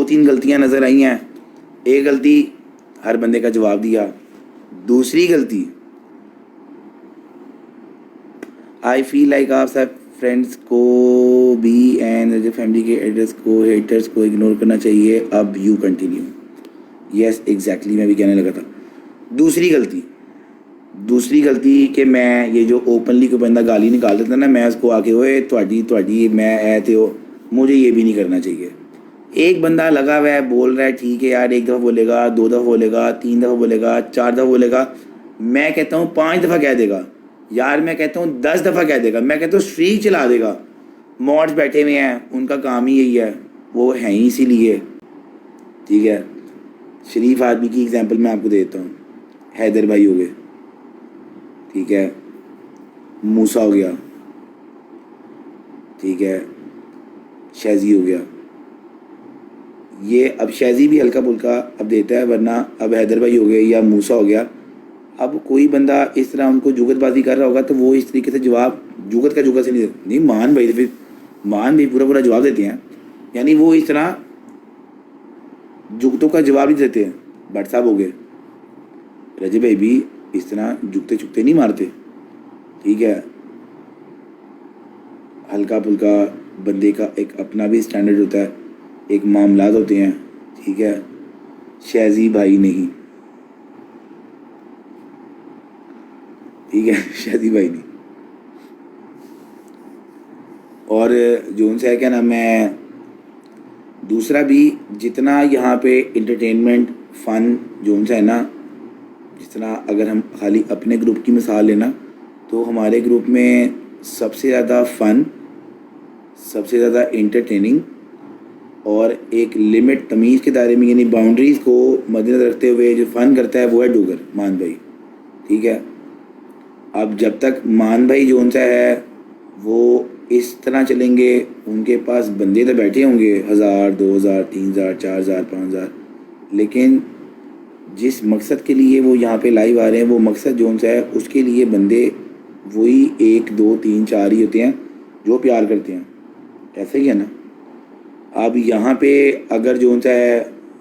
तीन गलतियां नज़र आई हैं। एक गलती हर बंदे का जवाब दिया, दूसरी गलती आई फील लाइक आप सब फ्रेंड्स को भी एंड जो फैमिली के एड्रेस को हेटर्स को इग्नोर करना चाहिए। अब यू कंटिन्यू। यस एग्जैक्टली, मैं भी कहने लगा था। दूसरी गलती कि मैं ये जो ओपनली कोई बंदा गाली निकाल देता ना, मैं उसको आके ओए ਤੁਹਾਡੀ मैं ऐ थे हो, मुझे ये भी नहीं करना चाहिए। एक बंदा लगा हुआ है बोल रहा है, ठीक है यार, एक दफ़ा बोलेगा, दो दफ़ा बोलेगा, तीन दफ़ा बोलेगा, चार दफ़ा बोलेगा, मैं कहता हूँ 5 दफ़ा कह देगा यार, मैं कहता हूँ 10 दफ़ा कह देगा, मैं कहता हूँ स्ट्रीक चला देगा। मॉड्स बैठे हुए हैं, उनका काम ही यही है, वो हैं ही इसीलिए। ठीक है, शरीफ आदमी की एग्जांपल मैं आपको देता हूँ। हैदर भाई हो गए, ठीक है, मूसा हो गया, ठीक है, शैजी हो गया। ये अब शैजी भी हल्का फुल्का अब देता है, वरना अब हैदर भाई हो गए या मूसा हो गया। अब कोई बंदा इस तरह उनको जुगतबाजी कर रहा होगा तो वो इस तरीके से जवाब जुगत से नहीं देते। नहीं, मान भाई, फिर मान भी पूरा जवाब देते हैं, यानी वो इस तरह जुगतों का जवाब ही देते हैं। भट्ट साहब हो गए, रजब भाई भी इस तरह जुगते चुगते नहीं मारते। ठीक है, हल्का फुल्का बंदे का एक अपना भी स्टैंडर्ड होता है, एक मामलात होते हैं। ठीक है, शैजी भाई नहीं, ठीक है, शैजी भाई नहीं। और जो उनसे है क्या नाम है, दूसरा भी जितना यहाँ पे इंटरटेनमेंट फ़न जो उनसे है ना, जिस तरह अगर हम खाली अपने ग्रुप की मिसाल लेना तो हमारे ग्रुप में सबसे ज़्यादा फ़न, सबसे ज़्यादा इंटरटेनिंग और एक लिमिट तमीज़ के दायरे में यानी बाउंड्रीज़ को मद्देनज़र रखते हुए जो फ़न करता है वो है डूगर मान भाई। ठीक है, अब जब तक मान भाई जो उनसा है वो इस तरह चलेंगे, उनके पास बंदे तो बैठे होंगे 1000, 2000, 3000, 4000, 5000, लेकिन जिस मकसद के लिए वो यहाँ पे लाइव आ रहे हैं वो मकसद जो उनसा है उसके लिए बंदे वही 1, 2, 3, 4 ही होते हैं जो प्यार करते हैं। ऐसे ही है ना। अब यहाँ पे अगर जो उनसा है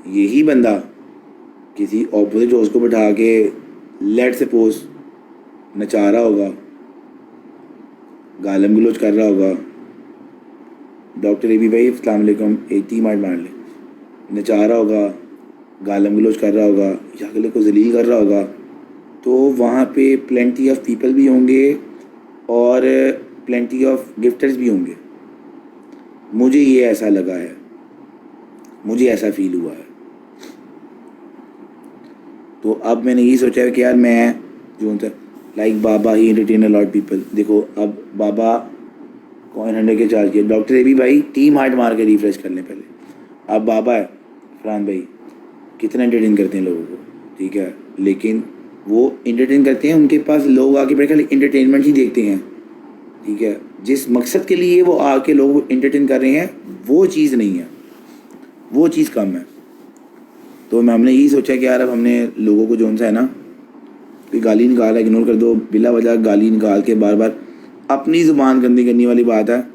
यही बंदा किसी ऑपोजिट होस्ट को बैठा के लेट सपोज नचा रहा होगा, गालम गलोच कर रहा होगा, डॉक्टर एबी भाई अस्सलाम वालेकुम 80 मार ले, नचा रहा होगा, गालम गलोच कर रहा होगा या अगले को जलील कर रहा होगा, तो वहाँ पे प्लेंटी ऑफ पीपल भी होंगे और प्लेंटी ऑफ गिफ्टर्स भी होंगे। मुझे ये ऐसा लगा है, मुझे ऐसा फील हुआ है। तो अब मैंने यही सोचा है कि यार मैं जो उनसे like Baba he entertain a lot people. देखो अब बाबा कॉइन 100 के चार्ज किया, डॉक्टर एबी भाई टीम हार्ट मार के रिफ्रेश कर लें पहले। अब बाबा है, फरहान भाई कितना एंटरटेन करते हैं लोगों को, ठीक है, लेकिन वो एंटरटेन करते हैं, उनके पास लोग आके बैठ कर एंटरटेनमेंट ही देखते हैं। ठीक है, जिस मकसद के लिए वो आके लोग एंटरटेन कर रहे हैं वो चीज़ नहीं है, वो चीज़ कम है। तो हमने यही सोचा कि यार अब हमने लोगों को जो सा है ना, कोई गाली निकाल रहा है इग्नोर कर दो, बिला वजह गाली निकाल के बार बार अपनी ज़ुबान गंदी करने वाली बात है।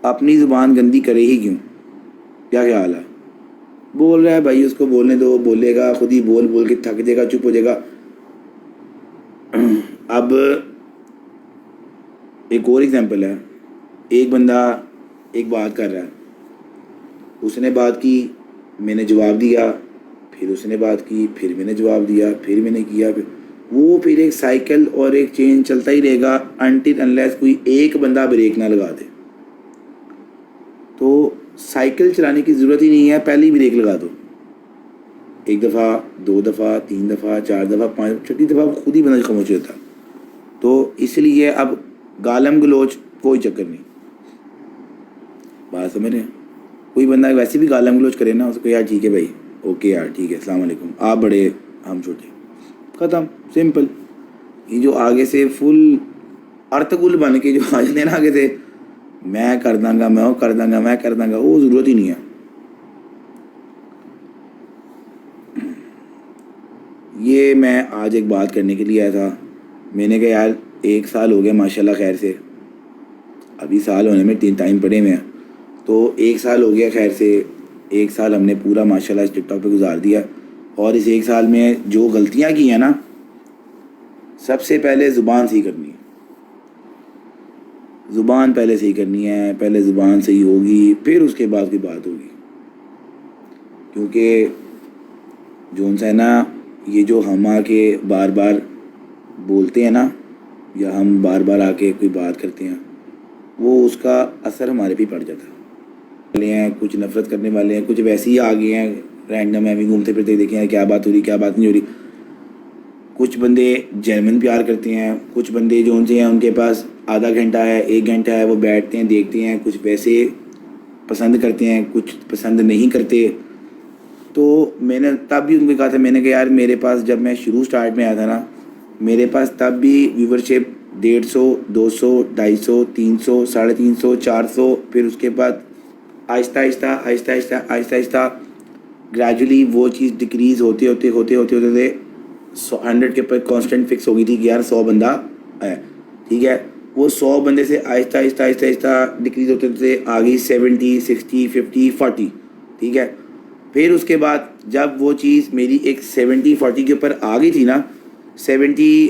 अपनी ज़ुबान गंदी करे ही क्यों, क्या ख्याल है? बोल रहा है भाई, उसको बोलने दो, बोलेगा, खुद ही बोल बोल के थक जाएगा, चुप हो जाएगा। अब एक और एग्जांपल है, एक बंदा एक बात कर रहा है, उसने बात की, मैंने जवाब दिया, फिर उसने बात की, फिर मैंने जवाब दिया, फिर मैंने किया, फिर एक साइकिल और एक चेन चलता ही रहेगा अनटिल अनलेस कोई एक बंदा ब्रेक ना लगा दे। तो साइकिल चलाने की ज़रूरत ही नहीं है, पहले ही ब्रेक लगा दो। 1 दफ़ा, 2 दफ़ा, 3 दफ़ा, 4 दफ़ा, 5, 6 दफ़ा खुद ही बंदा खामोश होता। तो इसलिए अब गालम गलोच कोई चक्कर नहीं, बात समझ रहे हैं? कोई बंदा वैसे भी गालम गलोच करे ना, उसको यार ठीक है भाई, ओके यार ठीक है, अस्सलाम वालेकुम, आप बड़े हम छोटे, ख़त्म, सिंपल। ये जो आगे से फुल अर्तगुल बन के जो आ जाते हैं ना आगे से, मैं कर दूँगा, मैं वो कर दूँगा, मैं कर दूँगा, वो ज़रूरत ही नहीं है। ये मैं आज एक बात करने के लिए आया था। मैंने कहा यार 1 साल हो गया माशाल्लाह खैर से, अभी साल होने में 3 टाइम पड़े हुए हैं, तो 1 साल हो गया खैर से 1 साल हमने पूरा माशाल्लाह इस टिकटॉक पे गुजार दिया, और इस 1 साल में जो गलतियां की हैं ना, सबसे पहले ज़ुबान सही करनी है। ज़ुबान पहले सही करनी है, पहले ज़ुबान सही होगी फिर उसके बाद की बात होगी। क्योंकि जो है ना, ये जो हम आके बार बार बोलते हैं ना, या हम बार बार आके कोई बात करते हैं, वो उसका असर हमारे पे पड़ जाता है। वाले हैं, कुछ नफ़रत करने वाले हैं, कुछ वैसे ही आ गए हैं रैंडम, है घूमते फिरते देखे हैं क्या बात हो रही क्या बात नहीं हो रही। कुछ बंदे जेन्युइन प्यार करते हैं, कुछ बंदे जो उनसे हैं उनके पास आधा घंटा है 1 घंटा है, वो बैठते हैं देखते हैं, कुछ वैसे पसंद करते हैं कुछ पसंद नहीं करते। तो मैंने तब भी उनको कहा था, मैंने कहा यार मेरे पास जब मैं शुरू स्टार्ट में आया था ना, मेरे पास तब भी व्यूवरशिप 150, 200, 250, 300, 350, 400, फिर उसके बाद आहिस्ता आहिस्ता आहिस्ता आहिस्ता आहिस्ता आहिस्ता ग्रेजुअली वो चीज़ डिक्रीज़ होते होते होते होते होते 100 के पर कांस्टेंट फिक्स हो गई थी कि यार 100 बंदा है, ठीक है। वो 100 बंदे से आहिस्ता आहिस्ता आहिस्ता आहिस्ता डिक्रीज़ होते होते आ गई 70, 60, 50, 40, ठीक है। फिर उसके बाद जब वो चीज़ मेरी एक 70, 40 के ऊपर आ गई थी ना, 70,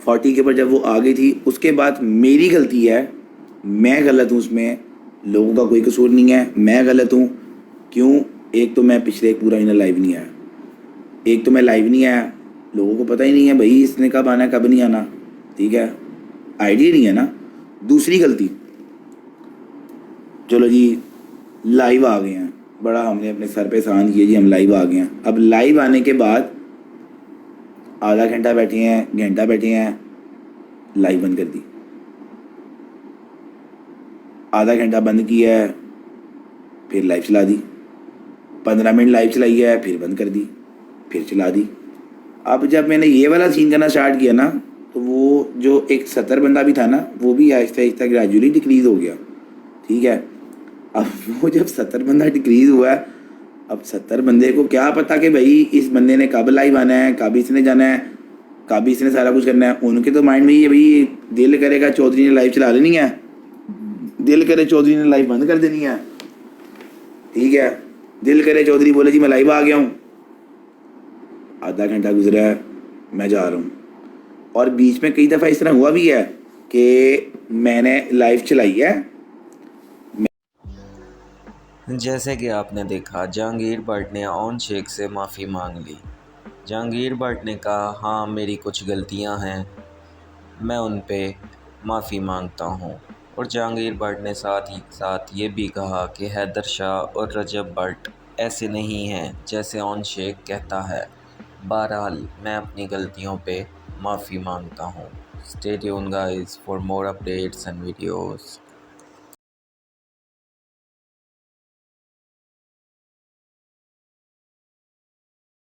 40 के ऊपर जब वो आ गई थी, उसके बाद मेरी गलती है, मैं गलत हूँ उसमें, लोगों का कोई कसूर नहीं है, मैं गलत हूँ। क्यों? एक तो मैं पिछले एक पूरा महीना लाइव नहीं आया, एक तो मैं लाइव नहीं आया, लोगों को पता ही नहीं है भाई इसने कब आना कब नहीं आना, ठीक है, आइडिया नहीं है ना। दूसरी गलती, चलो जी लाइव आ गए हैं, बड़ा हमने अपने सर पे एहसान किया जी, हम लाइव आ गए हैं। अब लाइव आने के बाद आधा घंटा बैठे हैं, घंटा बैठे हैं, लाइव बंद कर दी। आधा घंटा बंद किया है, फिर लाइव चला दी। 15 मिनट लाइव चलाई है, फिर बंद कर दी, फिर चला दी। अब जब मैंने ये वाला सीन करना स्टार्ट किया ना, तो वो जो एक 70 बंदा भी था ना, वो भी आहिस्ता आहिस्ता ग्रेजुअली डिक्रीज़ हो गया, ठीक है। अब वो जब 70 बंदा डिक्रीज़ हुआ है, अब 70 बंदे को क्या पता कि भाई इस बंदे ने कब लाइव आना है, कब इसने जाना है, कब इसने सारा कुछ करना है। उनके तो माइंड में ये भाई दिल करेगा चौधरी ने लाइव चला लेनी है, दिल करे चौधरी ने लाइव बंद कर देनी है, ठीक है। दिल करे चौधरी बोले जी मैं लाइव आ गया हूँ, आधा घंटा गुजरा है, मैं जा रहा हूँ। और बीच में कई दफ़ा इस तरह हुआ भी है कि मैंने लाइव चलाई है। जैसे कि आपने देखा, जहांगीर भट्ट ने ओन शेख से माफ़ी मांग ली। जहांगीर भट्ट ने कहा हाँ मेरी कुछ गलतियां हैं, मैं उन पे माफ़ी मांगता हूँ। और जहांगीर भट्ट ने साथ ही साथ ये भी कहा कि हैदर शाह और रजब भट्ट ऐसे नहीं हैं जैसे ओन शेख कहता है। बहरहाल मैं अपनी गलतियों पे माफ़ी मांगता हूँ। Stay tuned guys for more updates and videos.